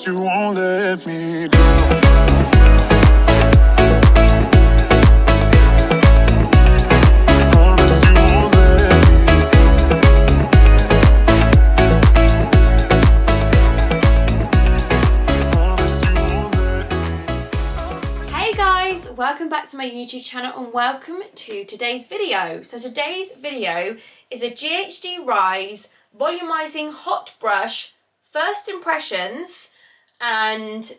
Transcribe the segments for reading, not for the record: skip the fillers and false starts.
Promise you won't let me down. Promise you won't let me. Promise you won't let me. Hey guys, welcome back to my YouTube channel and welcome to today's video. So today's video is a GHD Rise volumizing hot brush first impressions and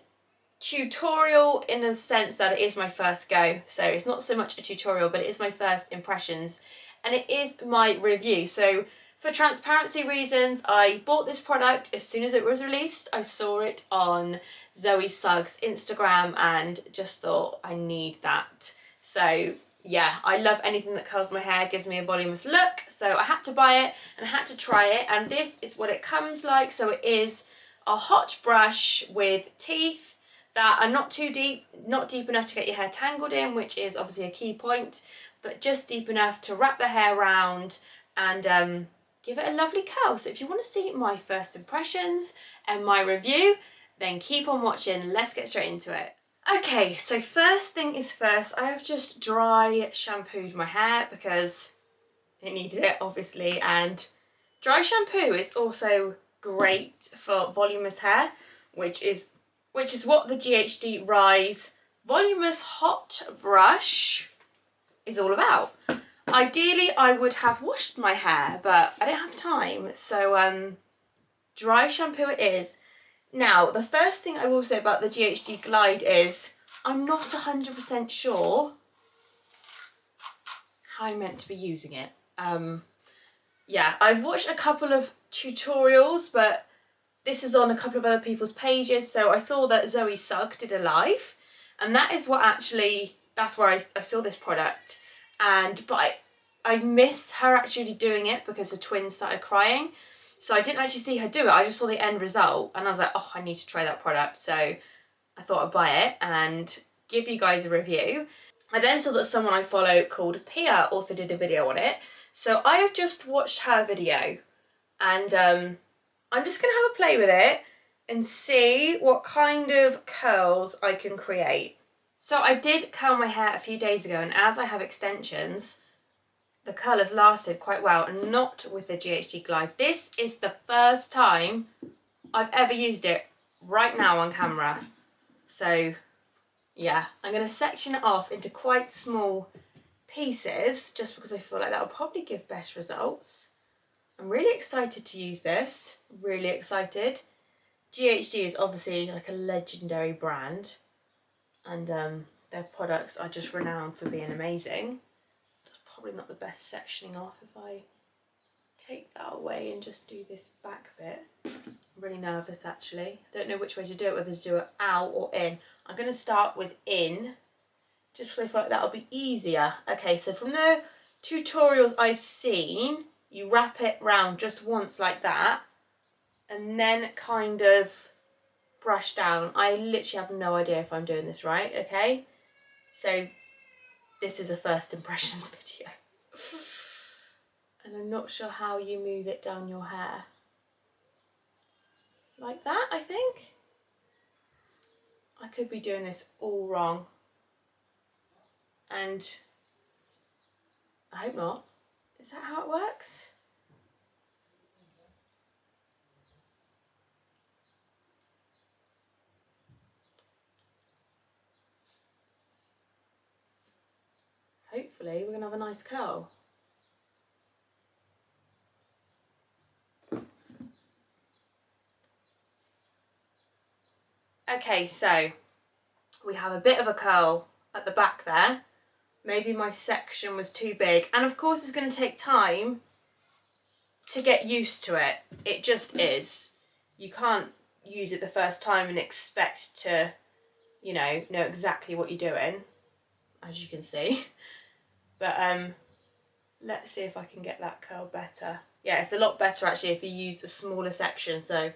tutorial, in a sense that it is my first go. So it's not so much a tutorial, but it is my first impressions and it is my review. So for transparency reasons, I bought this product as soon as it was released. I saw it on Zoe Suggs' Instagram and just thought I need that. So yeah, I love anything that curls my hair, gives me a voluminous look. So I had to buy it and I had to try it, and this is what it comes like. So it is a hot brush with teeth that are not too deep, not deep enough to get your hair tangled in, which is obviously a key point, but just deep enough to wrap the hair around and give it a lovely curl. So if you want to see my first impressions and my review, then keep on watching. Let's get straight into it. Okay, so first thing is first, I have just dry shampooed my hair because it needed it, obviously, and dry shampoo is also great for voluminous hair, which is what the GHD Rise Voluminous Hot Brush is all about. Ideally, I would have washed my hair, but I don't have time, so dry shampoo it is. Now, the first thing I will say about the GHD Glide is I'm not 100% sure how I'm meant to be using it. Yeah, I've watched a couple of tutorials, but this is on a couple of other people's pages. So I saw that Zoe Sugg did a live, and that is what actually, that's where I saw this product. But I missed her actually doing it because the twins started crying. So I didn't actually see her do it. I just saw the end result and I was like, oh, I need to try that product. So I thought I'd buy it and give you guys a review. I then saw that someone I follow called Pia also did a video on it. So I have just watched her video and I'm just going to have a play with it and see what kind of curls I can create. So I did curl my hair a few days ago, and as I have extensions, the curl has lasted quite well, and not with the GHD Glide. This is the first time I've ever used it right now on camera. So yeah, I'm going to section it off into quite small pieces just because I feel like that will probably give best results. I'm really excited to use this, really excited. GHD is obviously like a legendary brand, and their products are just renowned for being amazing. That's probably not the best sectioning off if I take that away and just do this back bit. I'm really nervous actually. I don't know which way to do it, whether to do it out or in. I'm going to start with in, just because I feel like that'll be easier. Okay, so from the tutorials I've seen, you wrap it round just once like that and then kind of brush down. I literally have no idea if I'm doing this right, okay? So this is a first impressions video. And I'm not sure how you move it down your hair. Like that, I think. I could be doing this all wrong. And I hope not. Is that how it works? Hopefully we're going to have a nice curl. Okay, so we have a bit of a curl at the back there. Maybe my section was too big. And of course it's going to take time to get used to it. It just is. You can't use it the first time and expect to, you know exactly what you're doing, as you can see. But let's see if I can get that curl better. Yeah, it's a lot better actually if you use a smaller section. So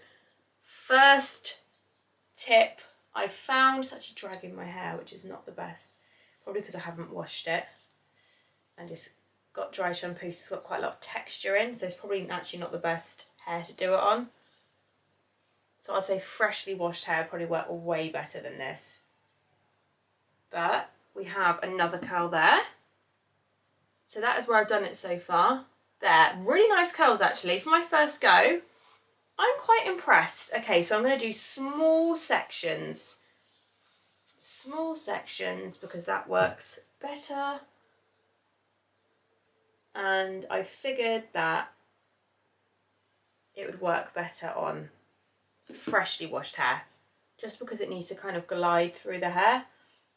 first tip I found, it's actually dragging my hair, which is not the best. Probably because I haven't washed it and just got dry shampoo, so it's got quite a lot of texture in, so it's probably actually not the best hair to do it on. So I'll say freshly washed hair probably work way better than this. But we have another curl there. So that is where I've done it so far. There, really nice curls actually. For my first go, I'm quite impressed. Okay, so I'm going to do small sections. Small sections because that works better. And I figured that it would work better on freshly washed hair, just because it needs to kind of glide through the hair,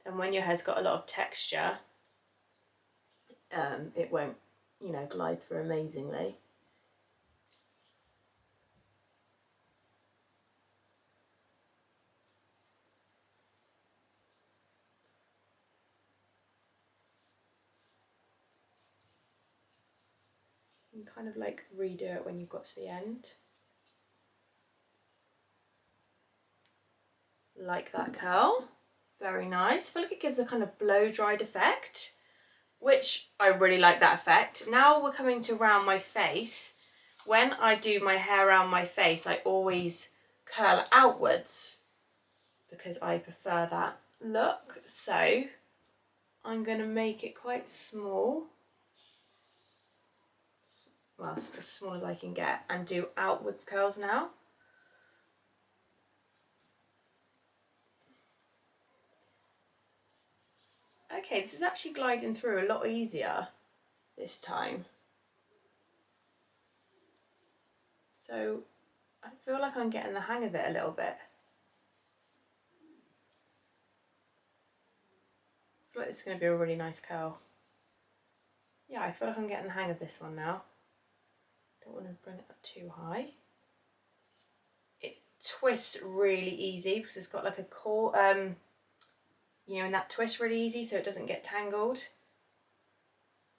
and when your hair's got a lot of texture, it won't, you know, glide through amazingly. You can kind of like redo it when you've got to the end. Like that curl. Very nice. I feel like it gives a kind of blow-dried effect, which I really like that effect. Now we're coming to around my face. When I do my hair around my face, I always curl outwards because I prefer that look. So I'm going to make it quite small. Well, as small as I can get, and do outwards curls now. Okay, this is actually gliding through a lot easier this time. So I feel like I'm getting the hang of it a little bit. I feel like this is going to be a really nice curl. Yeah, I feel like I'm getting the hang of this one now. Don't want to bring it up too high. It twists really easy because it's got like a core, you know, and that twists really easy so it doesn't get tangled.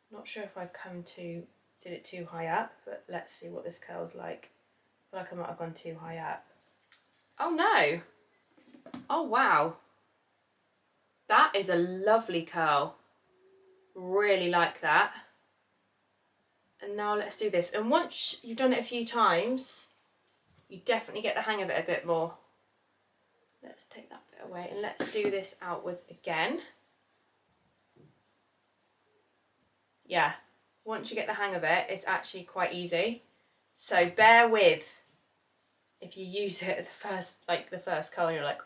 Not sure if I've did it too high up, but let's see what this curl's like. I feel like I might have gone too high up. Oh no! Oh wow! That is a lovely curl. Really like that. And now let's do this. And once you've done it a few times, you definitely get the hang of it a bit more. Let's take that bit away and let's do this outwards again. Yeah, once you get the hang of it, it's actually quite easy. So bear with if you use it at the first curl and you're like,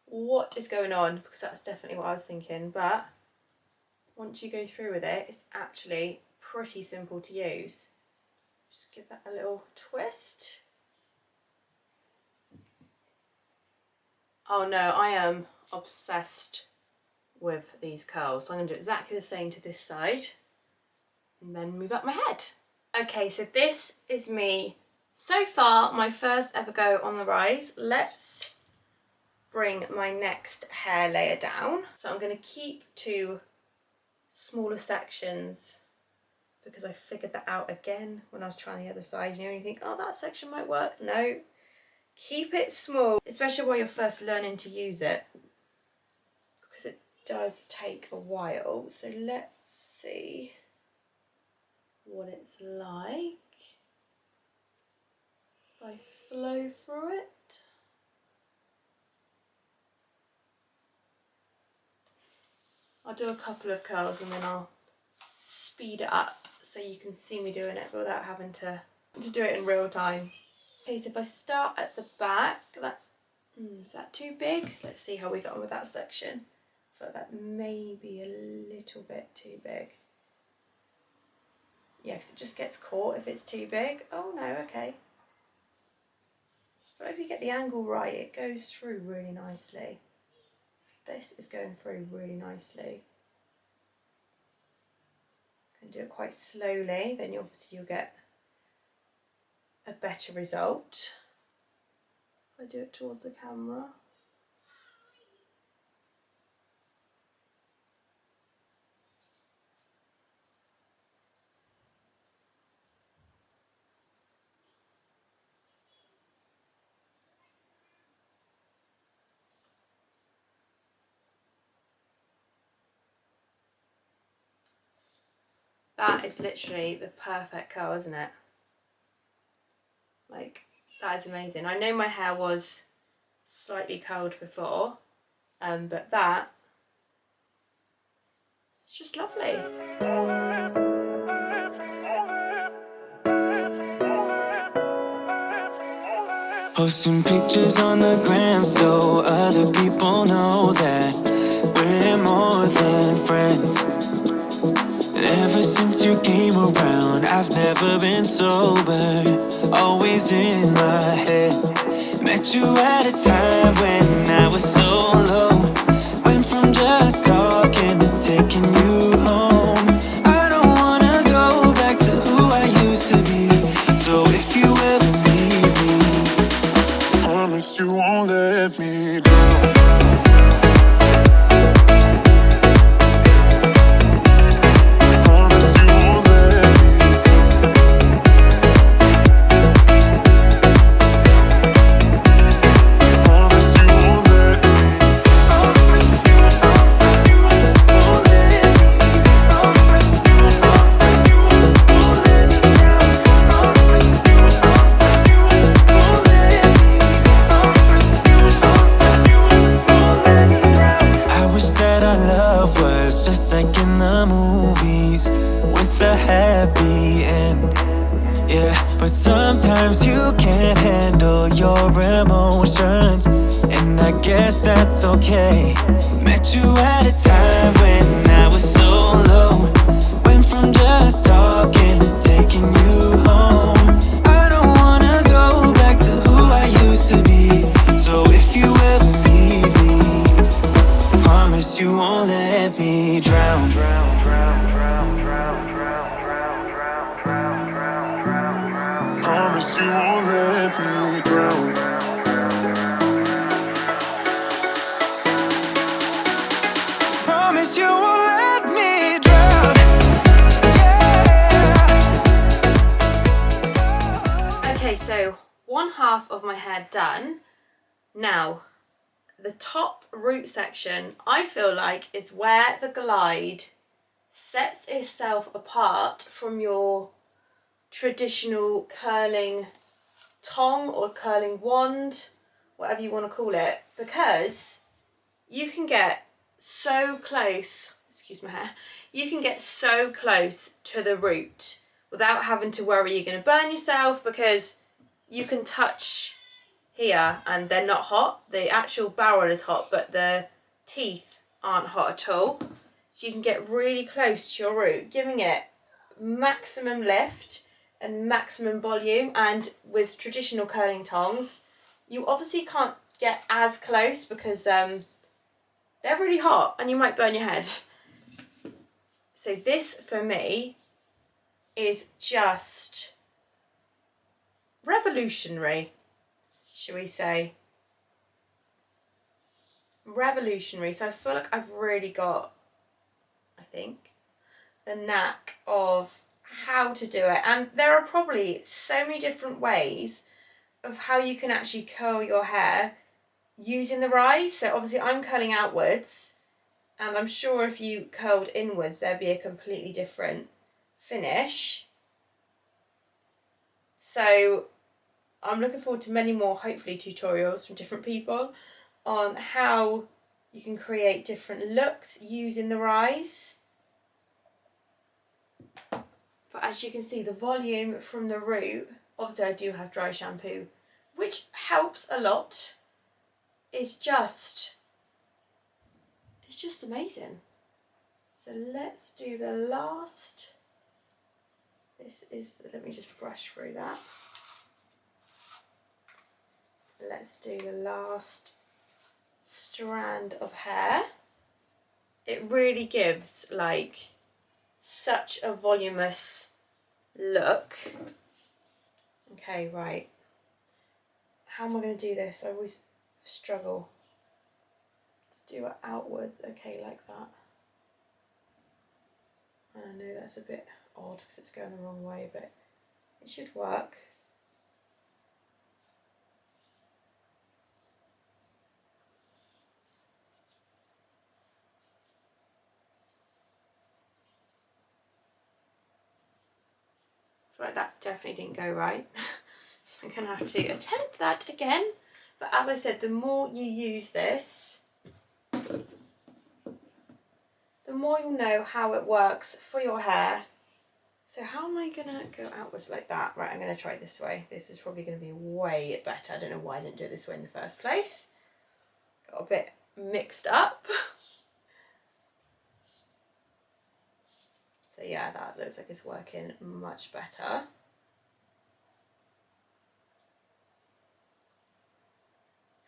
what is going on? Because that's definitely what I was thinking. But once you go through with it, it's actually pretty simple to use. Just give that a little twist. Oh no, I am obsessed with these curls. So I'm going to do exactly the same to this side and then move up my head. Okay, so this is me so far, my first ever go on the rise. Let's bring my next hair layer down. So I'm going to keep to smaller sections because I figured that out again when I was trying the other side. You know, you think, oh, that section might work. No, keep it small, especially while you're first learning to use it, because it does take a while. So let's see what it's like if I flow through it. I'll do a couple of curls and then I'll speed it up so you can see me doing it without having to do it in real time. Okay, so if I start at the back, is that too big? Let's see how we got on with that section. I feel like that may be a little bit too big. Yes, it just gets caught if it's too big. Oh no, okay. But if you get the angle right, it goes through really nicely. This is going through really nicely. You can do it quite slowly, then obviously you'll get a better result. If I do it towards the camera. That is literally the perfect curl, isn't it? Like, That is amazing. I know my hair was slightly curled before, but that it's just lovely. Posting pictures on the gram so other people know that we're more than friends. And ever since you came around, I've never been sober, always in my head. Met you at a time when I was so low, went from just talking to taking you home. I don't wanna go back to who I used to be, so if you ever leave me, promise you won't let me down. Promise you won't let me. Promise you won't let me. Promise you won't let me. Promise you won't let me down. Promise you won't let me. Promise you won't let me down. I wish that our love was just like in the movies, with a happy end. Yeah, but sometimes you can't handle your emotions, and I guess that's okay. Met you at a time when I was so low, went from just talking to taking you home. I don't wanna go back to who I used to be, so if you ever leave me, promise you won't let me drown. Promise you won't let me drown. Promise you won't let me drown. Yeah. Okay, so one half of my hair done. Now, the top root section, I feel like, is where the glide sets itself apart from your traditional curling tong or curling wand, whatever you want to call it, because you can get so close, excuse my hair, you can get so close to the root without having to worry you're going to burn yourself, because you can touch here and they're not hot. The actual barrel is hot, but the teeth aren't hot at all. So you can get really close to your root, giving it maximum lift and maximum volume. And with traditional curling tongs, you obviously can't get as close because they're really hot and you might burn your head. So this, for me, is just revolutionary, shall we say. Revolutionary. So I feel like I've really got, I think, the knack of how to do it. And there are probably so many different ways of how you can actually curl your hair using the rise. So obviously I'm curling outwards, and I'm sure if you curled inwards there'd be a completely different finish. So I'm looking forward to many more, hopefully, tutorials from different people on how you can create different looks using the rise. But as you can see, the volume from the root, obviously I do have dry shampoo, which helps a lot, is just, it's just amazing. So let's do the last, this is, let me just brush through that. Let's do the last strand of hair. It really gives like such a voluminous look. Okay, right. How am I going to do this? I always struggle to do it outwards. Okay, like that. And I know that's a bit odd because it's going the wrong way, but it should work. I feel like that definitely didn't go right. So I'm going to have to attempt that again. But as I said, the more you use this, the more you'll know how it works for your hair. So how am I going to go outwards like that? Right, I'm going to try it this way. This is probably going to be way better. I don't know why I didn't do it this way in the first place. Got a bit mixed up. So yeah, that looks like it's working much better.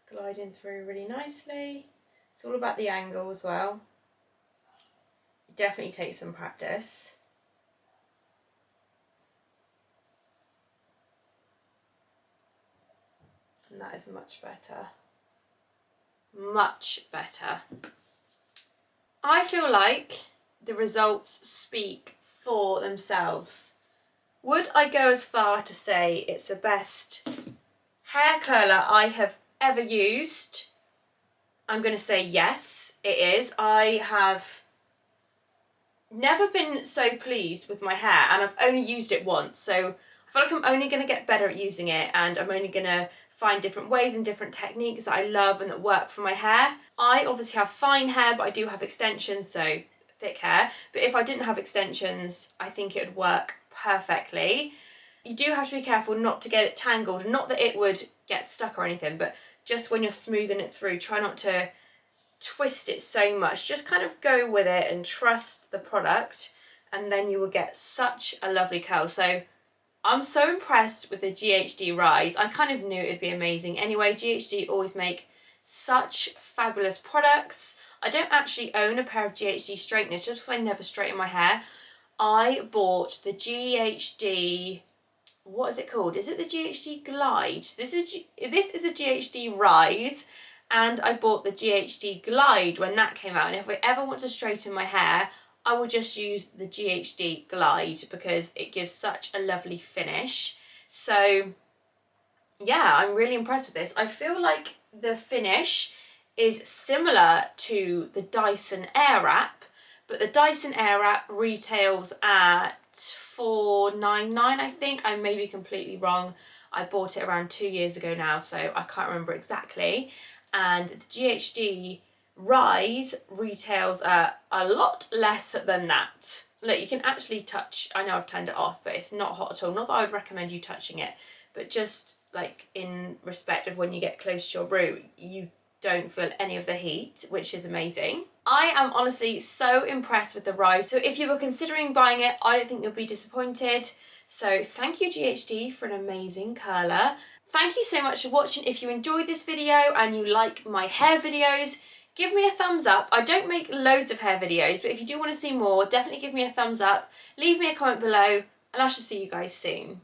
It's gliding through really nicely. It's all about the angle as well. It definitely takes some practice. And that is much better. Much better. I feel like the results speak for themselves. Would I go as far to say it's the best hair curler I have ever used? I'm going to say yes, it is. I have never been so pleased with my hair, and I've only used it once, so I feel like I'm only going to get better at using it, and I'm only going to find different ways and different techniques that I love and that work for my hair. I obviously have fine hair, but I do have extensions, so thick hair. But if I didn't have extensions, I think it would work perfectly. You do have to be careful not to get it tangled, not that it would get stuck or anything, but just when you're smoothing it through, try not to twist it so much. Just kind of go with it and trust the product, and then you will get such a lovely curl. So I'm so impressed with the GHD Rise. I kind of knew it'd be amazing. Anyway, GHD always make such fabulous products. I don't actually own a pair of GHD straighteners just because I never straighten my hair. I bought the GHD, what is it called? Is it the GHD Glide? This is a GHD Rise, and I bought the GHD Glide when that came out. And if I ever want to straighten my hair, I will just use the GHD Glide because it gives such a lovely finish. So yeah, I'm really impressed with this. I feel like the finish is similar to the Dyson Airwrap, but the Dyson Airwrap retails at $4.99, I think. I may be completely wrong. I bought it around 2 years ago now, so I can't remember exactly. And the GHD Rise retails at a lot less than that. Look, you can actually touch, I know I've turned it off, but it's not hot at all. Not that I would recommend you touching it, but just like in respect of when you get close to your root, you don't feel any of the heat, which is amazing. I am honestly so impressed with the Rise. So if you were considering buying it, I don't think you'll be disappointed. So thank you GHD for an amazing curler. Thank you so much for watching. If you enjoyed this video and you like my hair videos, give me a thumbs up. I don't make loads of hair videos, but if you do want to see more, definitely give me a thumbs up. Leave me a comment below, and I shall see you guys soon.